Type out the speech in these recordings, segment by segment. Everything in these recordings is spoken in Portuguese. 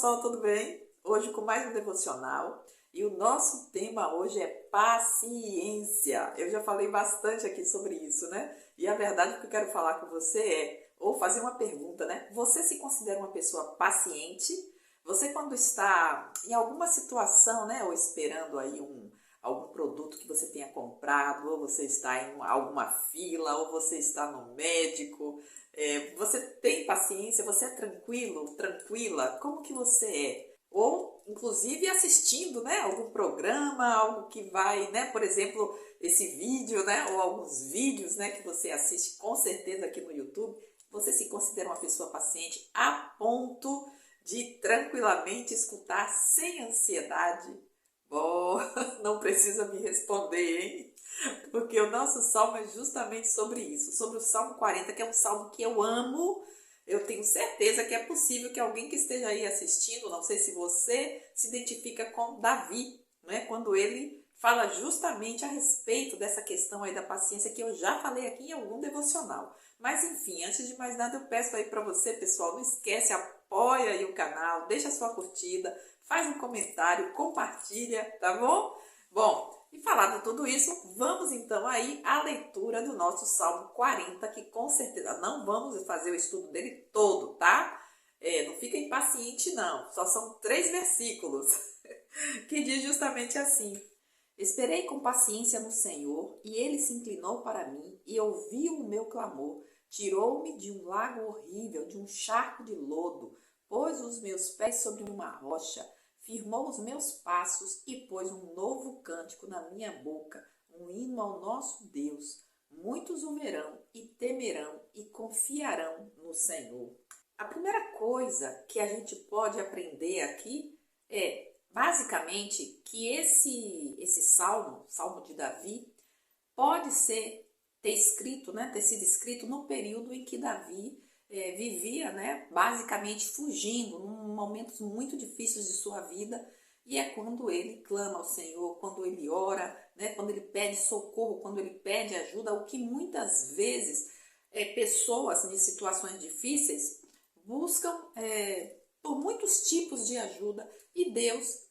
pessoal, tudo bem? Hoje com mais um devocional e o nosso tema hoje é paciência. Eu já falei bastante aqui sobre isso, né? E a verdade que eu quero falar com você ou fazer uma pergunta, né? Você se considera uma pessoa paciente? Você quando está em alguma situação, né? Ou esperando aí algum produto que você tenha comprado, ou você está em alguma fila, ou você está no médico, você tem paciência, você é tranquilo, tranquila, como que você é? Ou, inclusive, assistindo, né, algum programa, algo que vai, né, por exemplo, esse vídeo, né, ou alguns vídeos, né, que você assiste com certeza aqui no YouTube, você se considera uma pessoa paciente a ponto de tranquilamente escutar sem ansiedade? Bom, não precisa me responder, hein? Porque o nosso salmo é justamente sobre isso, sobre o Salmo 40, que é um salmo que eu amo. Eu tenho certeza que é possível que alguém que esteja aí assistindo, não sei se você se identifica com Davi, né? Quando ele fala justamente a respeito dessa questão aí da paciência que eu já falei aqui em algum devocional. Mas enfim, antes de mais nada eu peço aí para você, pessoal, não esquece, apoia aí o canal, deixa a sua curtida, faz um comentário, compartilha, tá bom? Bom, e falado tudo isso, vamos então aí à leitura do nosso Salmo 40, que com certeza não vamos fazer o estudo dele todo, tá? Não fica impaciente não, só são 3 versículos, que diz justamente assim: Esperei com paciência no Senhor, e ele se inclinou para mim e ouviu o meu clamor. Tirou-me de um lago horrível, de um charco de lodo, pôs os meus pés sobre uma rocha, firmou os meus passos e pôs um novo cântico na minha boca, um hino ao nosso Deus. Muitos o verão e temerão e confiarão no Senhor. A primeira coisa que a gente pode aprender aqui é, basicamente, que esse salmo de Davi, pode ter sido escrito no período em que Davi vivia, né, basicamente fugindo, em momentos muito difíceis de sua vida, e é quando ele clama ao Senhor, quando ele ora, né, quando ele pede socorro, quando ele pede ajuda, o que muitas vezes pessoas em situações difíceis buscam por muitos tipos de ajuda, e Deus,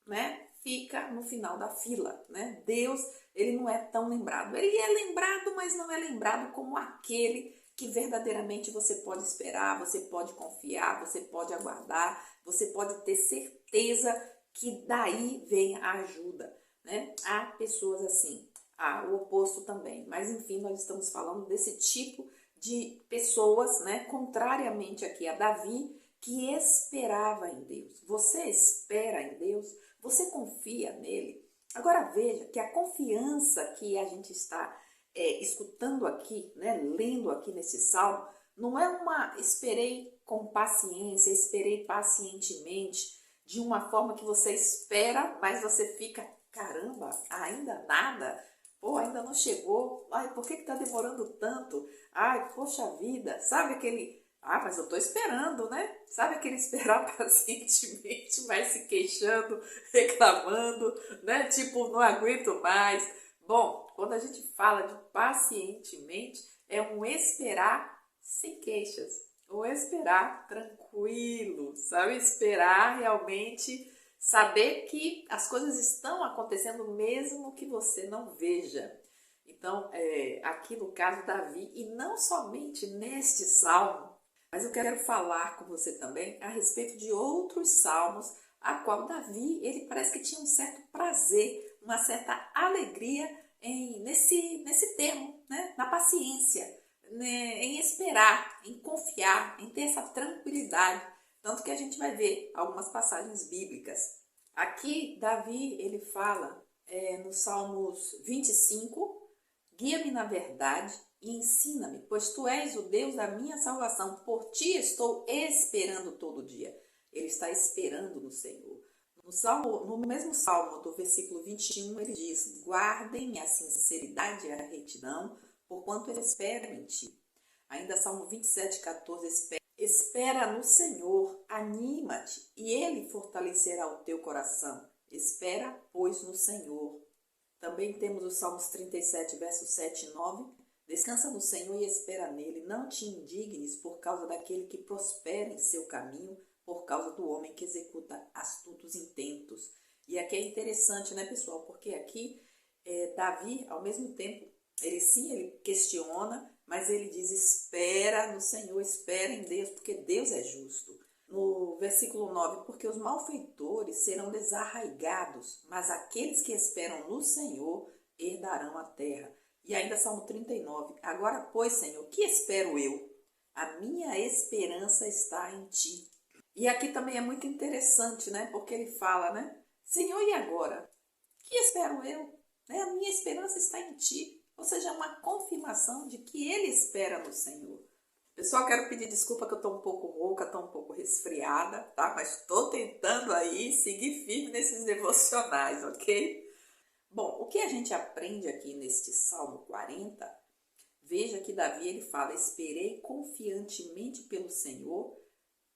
né, fica no final da fila, né? Deus, ele não é tão lembrado. Ele é lembrado, mas não é lembrado como aquele que verdadeiramente você pode esperar, você pode confiar, você pode aguardar, você pode ter certeza que daí vem a ajuda, né? Há pessoas assim, há o oposto também, mas enfim, nós estamos falando desse tipo de pessoas, né, contrariamente aqui a Davi, que esperava em Deus. Você espera em Deus? Você confia nele? Agora veja que a confiança que a gente está escutando aqui, né, lendo aqui nesse salmo, não é uma esperei com paciência, esperei pacientemente, de uma forma que você espera, mas você fica, caramba, ainda nada? Pô, ainda não chegou? Ai, por que está demorando tanto? Ai, poxa vida, sabe aquele... Ah, mas eu tô esperando, né? Sabe aquele esperar pacientemente, mas se queixando, reclamando, né? Tipo, não aguento mais. Bom, quando a gente fala de pacientemente, é um esperar sem queixas. Um esperar tranquilo, sabe? Esperar realmente saber que as coisas estão acontecendo mesmo que você não veja. Então, aqui no caso Davi, e não somente neste salmo, mas eu quero falar com você também a respeito de outros salmos, a qual Davi, ele parece que tinha um certo prazer, uma certa alegria nesse termo, né? Na paciência, né? Em esperar, em confiar, em ter essa tranquilidade. Tanto que a gente vai ver algumas passagens bíblicas. Aqui, Davi, ele fala no Salmos 25, guia-me na verdade e ensina-me, pois tu és o Deus da minha salvação. Por ti estou esperando todo dia. Ele está esperando no Senhor. No mesmo salmo, do versículo 21, ele diz: guardem a sinceridade e a retidão, porquanto ele espera em ti. Ainda Salmo 27,14, espera no Senhor, anima-te, e ele fortalecerá o teu coração. Espera, pois, no Senhor. Também temos os Salmos 37, versos 7 e 9. Descansa no Senhor e espera nele. Não te indignes por causa daquele que prospera em seu caminho, por causa do homem que executa astutos intentos. E aqui é interessante, né, pessoal? Porque aqui Davi, ao mesmo tempo, ele questiona, mas ele diz, espera no Senhor, espera em Deus, porque Deus é justo. No versículo 9, porque os malfeitores serão desarraigados, mas aqueles que esperam no Senhor herdarão a terra. E ainda Salmo 39, agora, pois, Senhor, que espero eu? A minha esperança está em Ti. E aqui também é muito interessante, né? Porque ele fala, né? Senhor, e agora? Que espero eu? Né? A minha esperança está em Ti. Ou seja, é uma confirmação de que ele espera no Senhor. Pessoal, quero pedir desculpa que eu estou um pouco rouca, estou um pouco resfriada, tá? Mas estou tentando aí seguir firme nesses devocionais, ok? Bom, o que a gente aprende aqui neste Salmo 40, veja que Davi ele fala, esperei confiantemente pelo Senhor.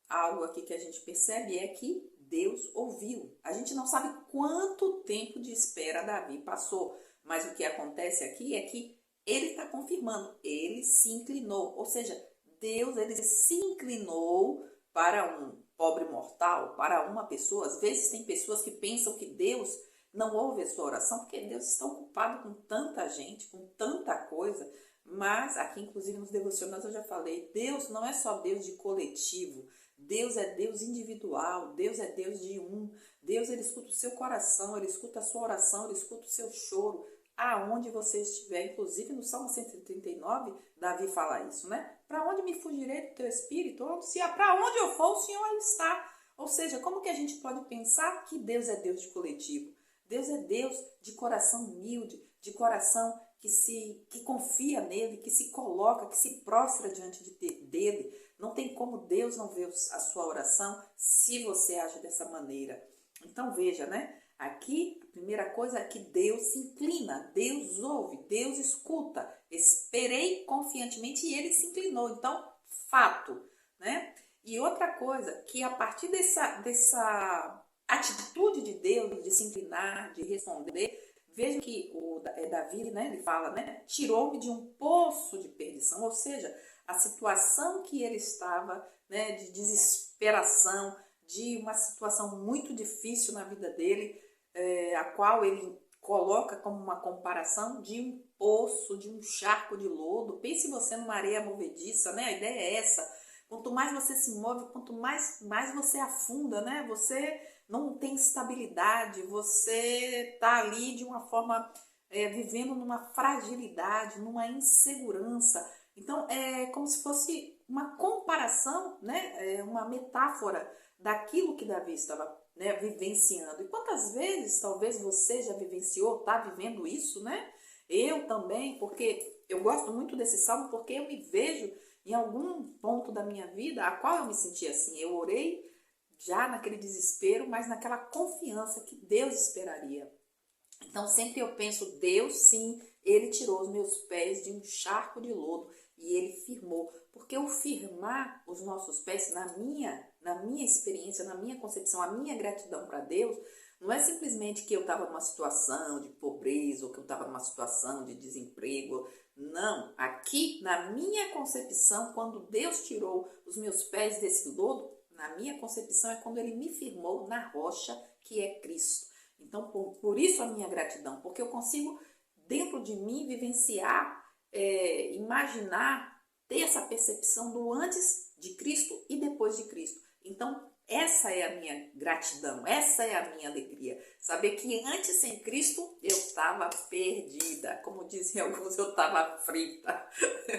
Algo aqui que a gente percebe é que Deus ouviu. A gente não sabe quanto tempo de espera Davi passou, mas o que acontece aqui é que ele está confirmando, ele se inclinou, ou seja, Deus ele se inclinou para um pobre mortal, para uma pessoa. Às vezes tem pessoas que pensam que Deus não ouve a sua oração, porque Deus está ocupado com tanta gente, com tanta coisa. Mas aqui, inclusive nos devocionais, eu já falei, Deus não é só Deus de coletivo, Deus é Deus individual, Deus é Deus de um. Deus ele escuta o seu coração, ele escuta a sua oração, ele escuta o seu choro, aonde você estiver. Inclusive no Salmo 139, Davi fala isso, né? Para onde me fugirei do teu espírito? Para onde eu for, o Senhor aí está. Ou seja, como que a gente pode pensar que Deus é Deus de coletivo? Deus é Deus de coração humilde, de coração que confia nele, que se coloca, que se prostra diante dele. Não tem como Deus não ver a sua oração se você age dessa maneira. Então veja, né? Aqui, a primeira coisa é que Deus se inclina, Deus ouve, Deus escuta. Esperei confiantemente e ele se inclinou. Então, fato, né? E outra coisa, que a partir dessa atitude de Deus, de se inclinar, de responder, veja que Davi, né, ele fala, né? Tirou-me de um poço de perdição, ou seja, a situação que ele estava, né, de desesperação, de uma situação muito difícil na vida dele, a qual ele coloca como uma comparação de um poço, de um charco de lodo. Pense você numa areia movediça, né? A ideia é essa. Quanto mais você se move, quanto mais você afunda, né? Você não tem estabilidade, você está ali de uma forma, vivendo numa fragilidade, numa insegurança. Então, é como se fosse uma comparação, né? Uma metáfora daquilo que Davi estava, né, vivenciando. E quantas vezes talvez você já vivenciou, está vivendo isso, né? Eu também, porque eu gosto muito desse salmo, porque eu me vejo em algum ponto da minha vida a qual eu me senti assim. Eu orei já naquele desespero, mas naquela confiança que Deus esperaria. Então sempre eu penso, Deus sim, ele tirou os meus pés de um charco de lodo e ele firmou. Porque o firmar os nossos pés, na minha experiência, na minha concepção, a minha gratidão para Deus, não é simplesmente que eu estava numa situação de pobreza ou que eu estava numa situação de desemprego. Não, aqui na minha concepção, quando Deus tirou os meus pés desse lodo, na minha concepção é quando ele me firmou na rocha que é Cristo. Então, por isso a minha gratidão, porque eu consigo dentro de mim vivenciar, imaginar, ter essa percepção do antes de Cristo e depois de Cristo. Então, essa é a minha gratidão, essa é a minha alegria. Saber que antes sem Cristo eu estava perdida. Como dizem alguns, eu estava frita.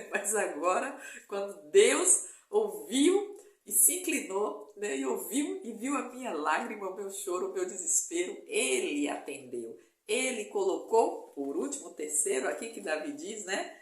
Mas agora, quando Deus ouviu e se inclinou, né, e ouviu e viu a minha lágrima, o meu choro, o meu desespero, Ele atendeu. Ele colocou, por último, terceiro aqui que Davi diz, né?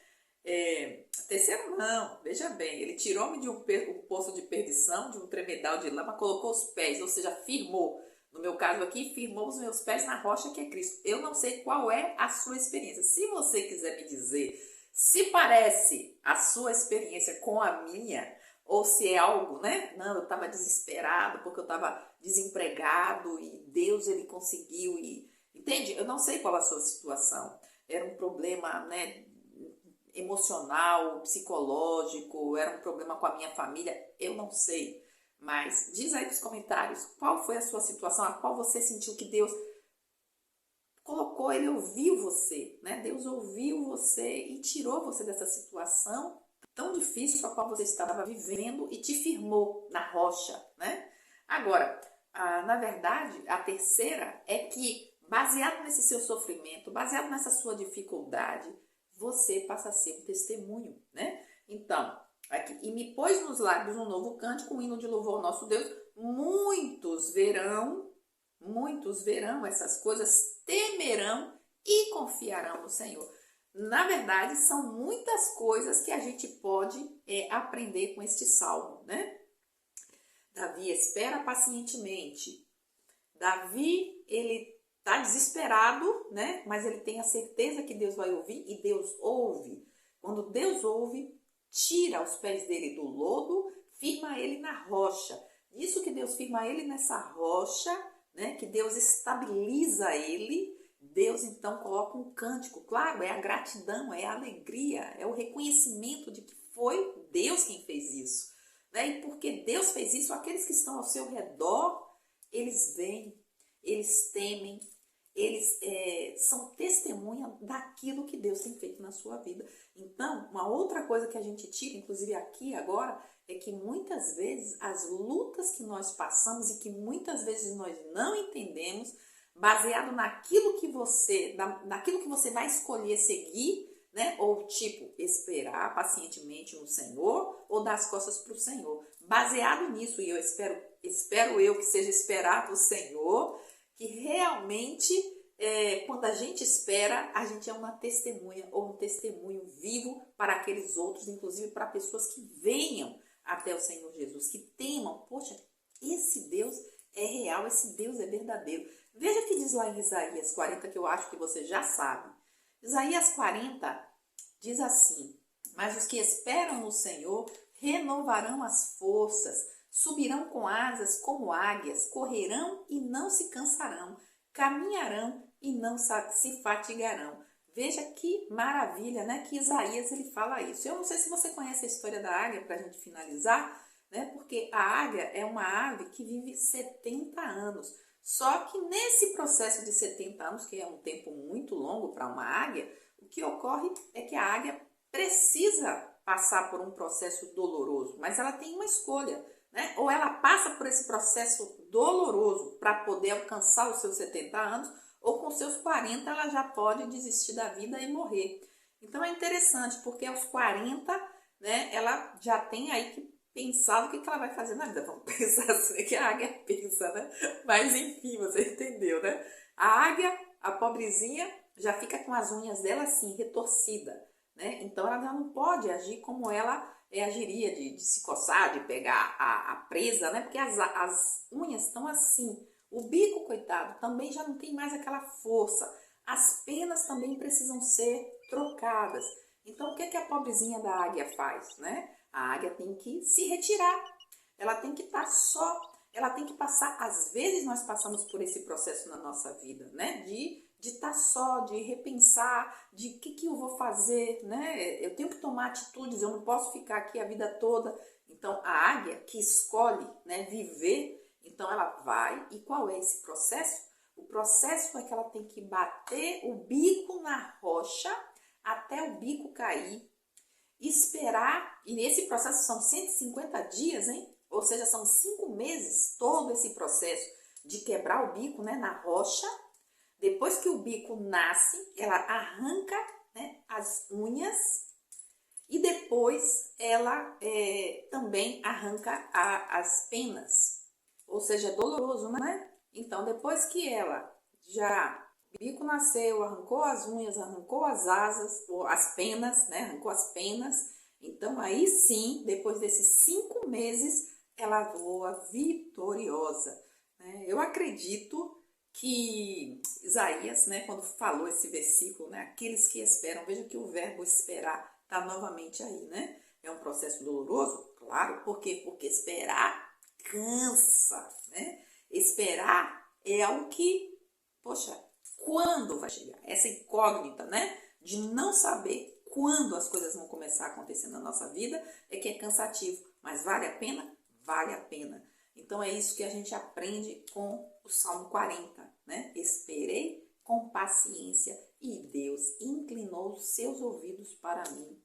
Terceiro não, veja bem, ele tirou-me de um poço de perdição, de um tremedal de lama, colocou os pés, ou seja, firmou. No meu caso aqui, firmou os meus pés na rocha que é Cristo. Eu não sei qual é a sua experiência. Se você quiser me dizer se parece a sua experiência com a minha, ou se é algo, né? Não, eu estava desesperado porque eu estava desempregado e Deus ele conseguiu. Entende? Eu não sei qual a sua situação. Era um problema, né, emocional, psicológico, era um problema com a minha família, eu não sei. Mas diz aí nos comentários qual foi a sua situação, a qual você sentiu que Deus colocou, Ele ouviu você, né? Deus ouviu você e tirou você dessa situação tão difícil a qual você estava vivendo e te firmou na rocha, né? Agora, na verdade, a terceira é que, baseado nesse seu sofrimento, baseado nessa sua dificuldade, você passa a ser um testemunho, né? Então, aqui, e me pôs nos lábios um novo cântico, um hino de louvor ao nosso Deus. Muitos verão essas coisas, temerão e confiarão no Senhor. Na verdade, são muitas coisas que a gente pode aprender com este salmo, né? Davi espera pacientemente. Davi, ele está desesperado, né? Mas ele tem a certeza que Deus vai ouvir e Deus ouve. Quando Deus ouve, tira os pés dele do lodo, firma ele na rocha. Isso que Deus firma ele nessa rocha, né? Que Deus estabiliza ele. Deus então coloca um cântico. Claro, é a gratidão, é a alegria, é o reconhecimento de que foi Deus quem fez isso. Né? E porque Deus fez isso, aqueles que estão ao seu redor, eles veem, eles temem, eles são testemunha daquilo que Deus tem feito na sua vida. Então, uma outra coisa que a gente tira, inclusive aqui agora, é que muitas vezes as lutas que nós passamos e que muitas vezes nós não entendemos, baseado naquilo que você vai escolher seguir, né? Ou tipo, esperar pacientemente no Senhor ou dar as costas para o Senhor. Baseado nisso, e eu espero eu que seja esperar no Senhor, que realmente, quando a gente espera, a gente é uma testemunha ou um testemunho vivo para aqueles outros, inclusive para pessoas que venham até o Senhor Jesus, que temam, poxa, esse Deus é real, esse Deus é verdadeiro. Veja o que diz lá em Isaías 40, que eu acho que você já sabe. Isaías 40 diz assim: mas os que esperam no Senhor renovarão as forças, subirão com asas como águias, correrão e não se cansarão, caminharão e não se fatigarão. Veja que maravilha, né? Que Isaías ele fala isso. Eu não sei se você conhece a história da águia, para a gente finalizar, né? Porque a águia é uma ave que vive 70 anos. Só que nesse processo de 70 anos, que é um tempo muito longo para uma águia, o que ocorre é que a águia precisa passar por um processo doloroso, mas ela tem uma escolha, né? Ou ela passa por esse processo doloroso para poder alcançar os seus 70 anos, ou com seus 40 ela já pode desistir da vida e morrer. Então é interessante, porque aos 40, né, ela já tem aí que pensar o que ela vai fazer na vida. Vamos pensar assim, que a águia pensa, né? Mas enfim, você entendeu, né? A águia, a pobrezinha, já fica com as unhas dela assim, retorcida, né? Então ela já não pode agir como ela agiria, de se coçar, de pegar a presa, né? Porque as unhas estão assim. O bico, coitado, também já não tem mais aquela força. As penas também precisam ser trocadas. Então o que a pobrezinha da águia faz, né? A águia tem que se retirar, ela tem que estar só, ela tem que passar, às vezes nós passamos por esse processo na nossa vida, né? De estar só, de repensar, de o que eu vou fazer, né? Eu tenho que tomar atitudes, eu não posso ficar aqui a vida toda. Então, a águia que escolhe, né, viver, então ela vai, e qual é esse processo? O processo é que ela tem que bater o bico na rocha até o bico cair, esperar, e nesse processo são 150 dias, hein? Ou seja, são 5 meses todo esse processo de quebrar o bico, né, na rocha. Depois que o bico nasce, ela arranca, né, as unhas e depois ela também arranca as penas. Ou seja, é doloroso, né? Então, depois que ela o bico nasceu, arrancou as unhas, arrancou as asas, ou as penas, né? Arrancou as penas. Então, aí sim, depois desses 5 meses, ela voa vitoriosa, né? Eu acredito que Isaías, né, quando falou esse versículo, né? Aqueles que esperam, veja que o verbo esperar está novamente aí, né? É um processo doloroso? Claro, por quê? Porque esperar cansa, né? Esperar é algo que, poxa, quando vai chegar? Essa incógnita, né? De não saber quando as coisas vão começar a acontecer na nossa vida é que é cansativo. Mas vale a pena? vale a pena. Então é isso que a gente aprende com o Salmo 40, né? Esperei com paciência e Deus inclinou os seus ouvidos para mim.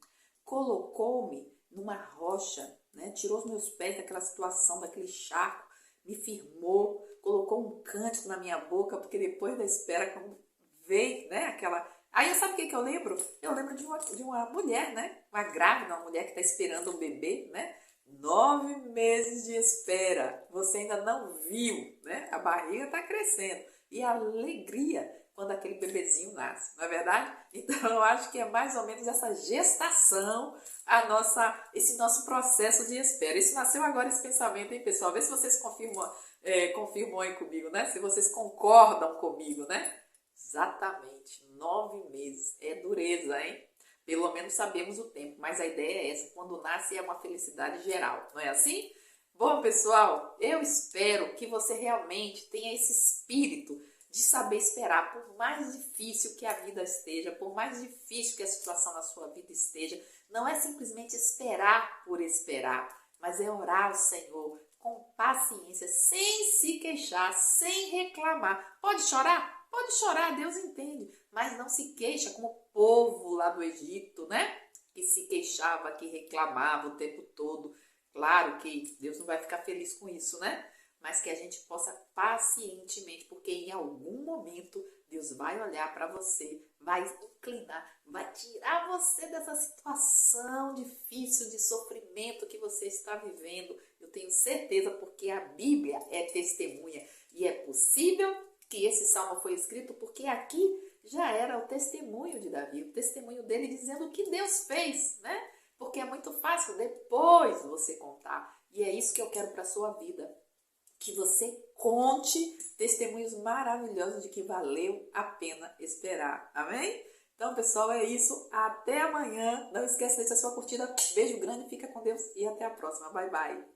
Colocou-me numa rocha, né? Tirou os meus pés daquela situação, daquele charco, me firmou, colocou um cântico na minha boca, porque depois da espera, quando veio, né, aquela... Aí, sabe o que eu lembro? Eu lembro de uma mulher, né, uma grávida, uma mulher que está esperando um bebê, né, 9 meses de espera, você ainda não viu, né, a barriga está crescendo, e a alegria quando aquele bebezinho nasce, não é verdade? Então, eu acho que é mais ou menos essa gestação, esse nosso processo de espera. Isso nasceu agora, esse pensamento, hein, pessoal? Vê se vocês confirmam aí comigo, né? Se vocês concordam comigo, né? Exatamente, 9 meses. É dureza, hein? Pelo menos sabemos o tempo, mas a ideia é essa. Quando nasce é uma felicidade geral, não é assim? Bom, pessoal, eu espero que você realmente tenha esse espírito de saber esperar, por mais difícil que a vida esteja, por mais difícil que a situação na sua vida esteja. Não é simplesmente esperar por esperar, mas é orar ao Senhor com paciência, sem se queixar, sem reclamar. Pode chorar? Pode chorar, Deus entende, mas não se queixa como o povo lá do Egito, né? Que se queixava, que reclamava o tempo todo. Claro que Deus não vai ficar feliz com isso, né? Mas que a gente possa pacientemente, porque em algum momento Deus vai olhar para você, vai inclinar, vai tirar você dessa situação difícil de sofrimento que você está vivendo. Eu tenho certeza, porque a Bíblia é testemunha e é possível que esse salmo foi escrito porque aqui já era o testemunho de Davi, o testemunho dele dizendo o que Deus fez, né? Porque é muito fácil depois você contar. E é isso que eu quero para a sua vida. Que você conte testemunhos maravilhosos de que valeu a pena esperar. Amém? Então, pessoal, é isso. Até amanhã. Não esqueça de deixar sua curtida. Beijo grande, fica com Deus e até a próxima. Bye, bye.